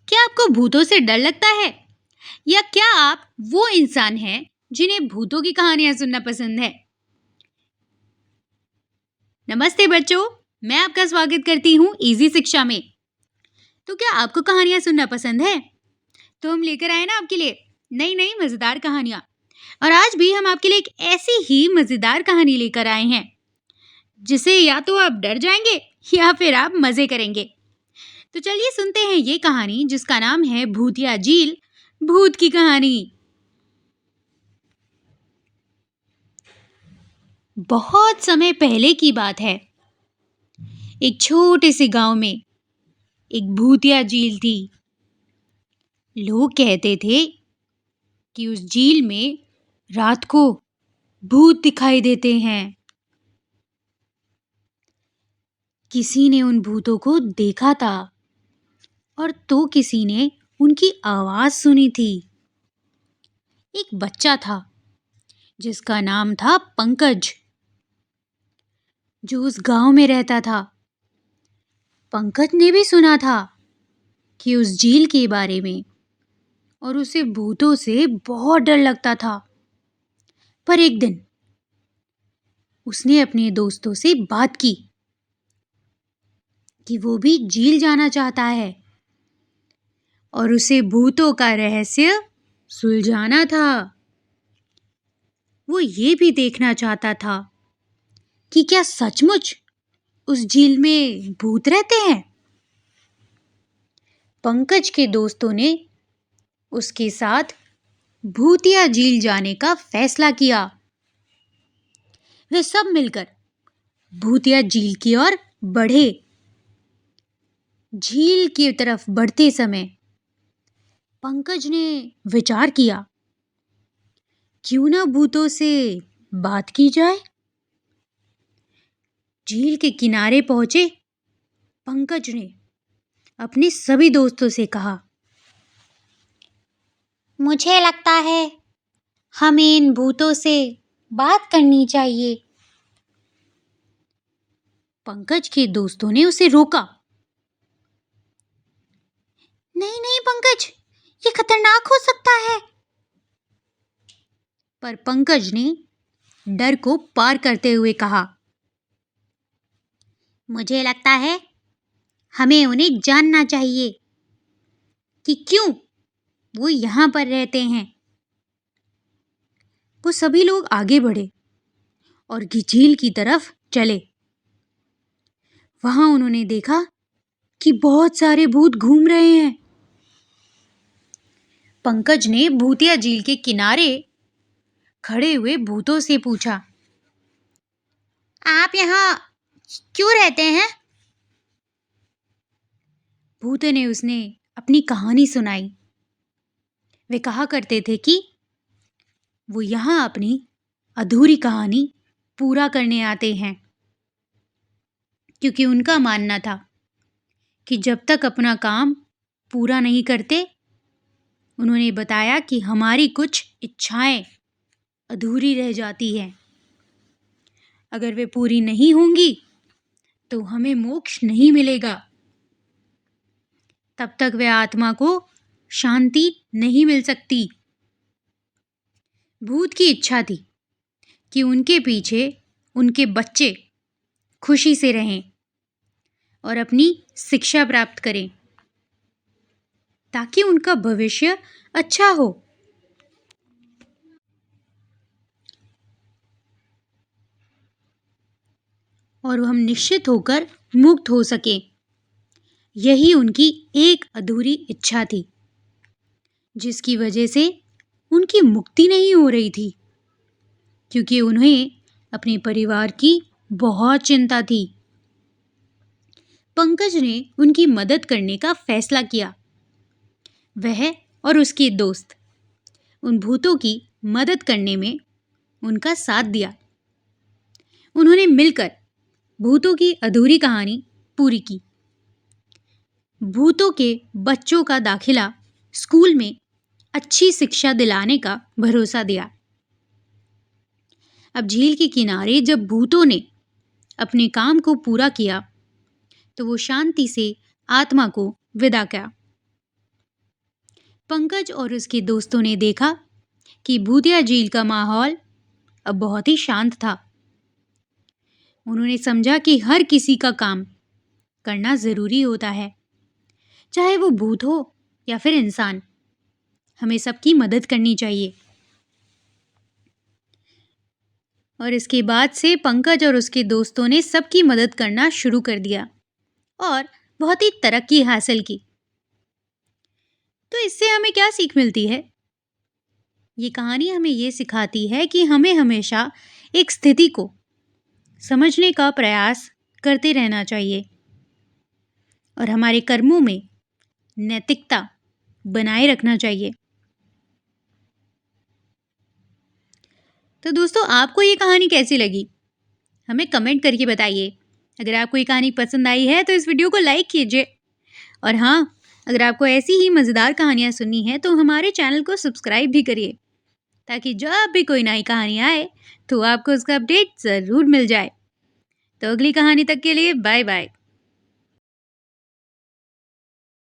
क्या आपको भूतों से डर लगता है? या क्या आप वो इंसान हैं जिन्हें भूतों की कहानियां सुनना पसंद है? नमस्ते बच्चों, मैं आपका स्वागत करती हूँ इजी शिक्षा में। तो क्या आपको कहानियां सुनना पसंद है? तो हम लेकर आए ना आपके लिए नई नई मजेदार कहानियां। और आज भी हम आपके लिए एक ऐसी ही मजेदार कहानी लेकर आए हैं जिसे या तो आप डर जाएंगे या फिर आप मजे करेंगे। तो चलिए सुनते हैं ये कहानी जिसका नाम है भूतिया झील, भूत की कहानी। बहुत समय पहले की बात है। एक छोटे से गांव में एक भूतिया झील थी। लोग कहते थे कि उस झील में रात को भूत दिखाई देते हैं। किसी ने उन भूतों को देखा था और तो किसी ने उनकी आवाज सुनी थी। एक बच्चा था जिसका नाम था पंकज, जो उस गांव में रहता था। पंकज ने भी सुना था कि उस झील के बारे में और उसे भूतों से बहुत डर लगता था। पर एक दिन उसने अपने दोस्तों से बात की कि वो भी झील जाना चाहता है और उसे भूतों का रहस्य सुलझाना था। वो ये भी देखना चाहता था कि क्या सचमुच उस झील में भूत रहते हैं। पंकज के दोस्तों ने उसके साथ भूतिया झील जाने का फैसला किया। वे सब मिलकर भूतिया झील की ओर बढ़े। झील की तरफ बढ़ते समय पंकज ने विचार किया, क्यों ना भूतों से बात की जाए। झील के किनारे पहुंचे पंकज ने अपने सभी दोस्तों से कहा, मुझे लगता है हमें इन भूतों से बात करनी चाहिए। पंकज के दोस्तों ने उसे रोका। नहीं नहीं पंकज, ये खतरनाक हो सकता है। पर पंकज ने डर को पार करते हुए कहा, मुझे लगता है हमें उन्हें जानना चाहिए कि क्यों वो यहाँ पर रहते हैं। वो सभी लोग आगे बढ़े और झील की तरफ चले। वहां उन्होंने देखा कि बहुत सारे भूत घूम रहे हैं। पंकज ने भूतिया झील के किनारे खड़े हुए भूतों से पूछा, आप यहाँ क्यों रहते हैं? भूत ने उसने अपनी कहानी सुनाई। वे कहा करते थे कि वो यहाँ अपनी अधूरी कहानी पूरा करने आते हैं, क्योंकि उनका मानना था कि जब तक अपना काम पूरा नहीं करते, उन्होंने बताया कि हमारी कुछ इच्छाएं अधूरी रह जाती हैं। अगर वे पूरी नहीं होंगी तो हमें मोक्ष नहीं मिलेगा। तब तक वे आत्मा को शांति नहीं मिल सकती। भूत की इच्छा थी कि उनके पीछे उनके बच्चे खुशी से रहें और अपनी शिक्षा प्राप्त करें, ताकि उनका भविष्य अच्छा हो। और हम निश्चित होकर मुक्त हो सके। यही उनकी एक अधूरी इच्छा थी, जिसकी वजह से उनकी मुक्ति नहीं हो रही थी, क्योंकि उन्हें अपने परिवार की बहुत चिंता थी। पंकज ने उनकी मदद करने का फैसला किया। वह और उसके दोस्त उन भूतों की मदद करने में उनका साथ दिया। उन्होंने मिलकर भूतों की अधूरी कहानी पूरी की। भूतों के बच्चों का दाखिला स्कूल में अच्छी शिक्षा दिलाने का भरोसा दिया। अब झील के किनारे जब भूतों ने अपने काम को पूरा किया, तो वो शांति से आत्मा को विदा किया। पंकज और उसके दोस्तों ने देखा कि भूतिया झील का माहौल अब बहुत ही शांत था। उन्होंने समझा कि हर किसी का काम करना जरूरी होता है, चाहे वो भूत हो या फिर इंसान। हमें सबकी मदद करनी चाहिए। और इसके बाद से पंकज और उसके दोस्तों ने सबकी मदद करना शुरू कर दिया और बहुत ही तरक्की हासिल की। तो इससे हमें क्या सीख मिलती है? ये कहानी हमें ये सिखाती है कि हमें हमेशा एक स्थिति को समझने का प्रयास करते रहना चाहिए और हमारे कर्मों में नैतिकता बनाए रखना चाहिए। तो दोस्तों, आपको ये कहानी कैसी लगी? हमें कमेंट करके बताइए। अगर आपको ये कहानी पसंद आई है तो इस वीडियो को लाइक कीजिए। और हाँ, अगर आपको ऐसी ही मज़ेदार कहानियाँ सुननी है तो हमारे चैनल को सब्सक्राइब भी करिए, ताकि जब भी कोई नई कहानी आए तो आपको उसका अपडेट ज़रूर मिल जाए। तो अगली कहानी तक के लिए बाय बाय।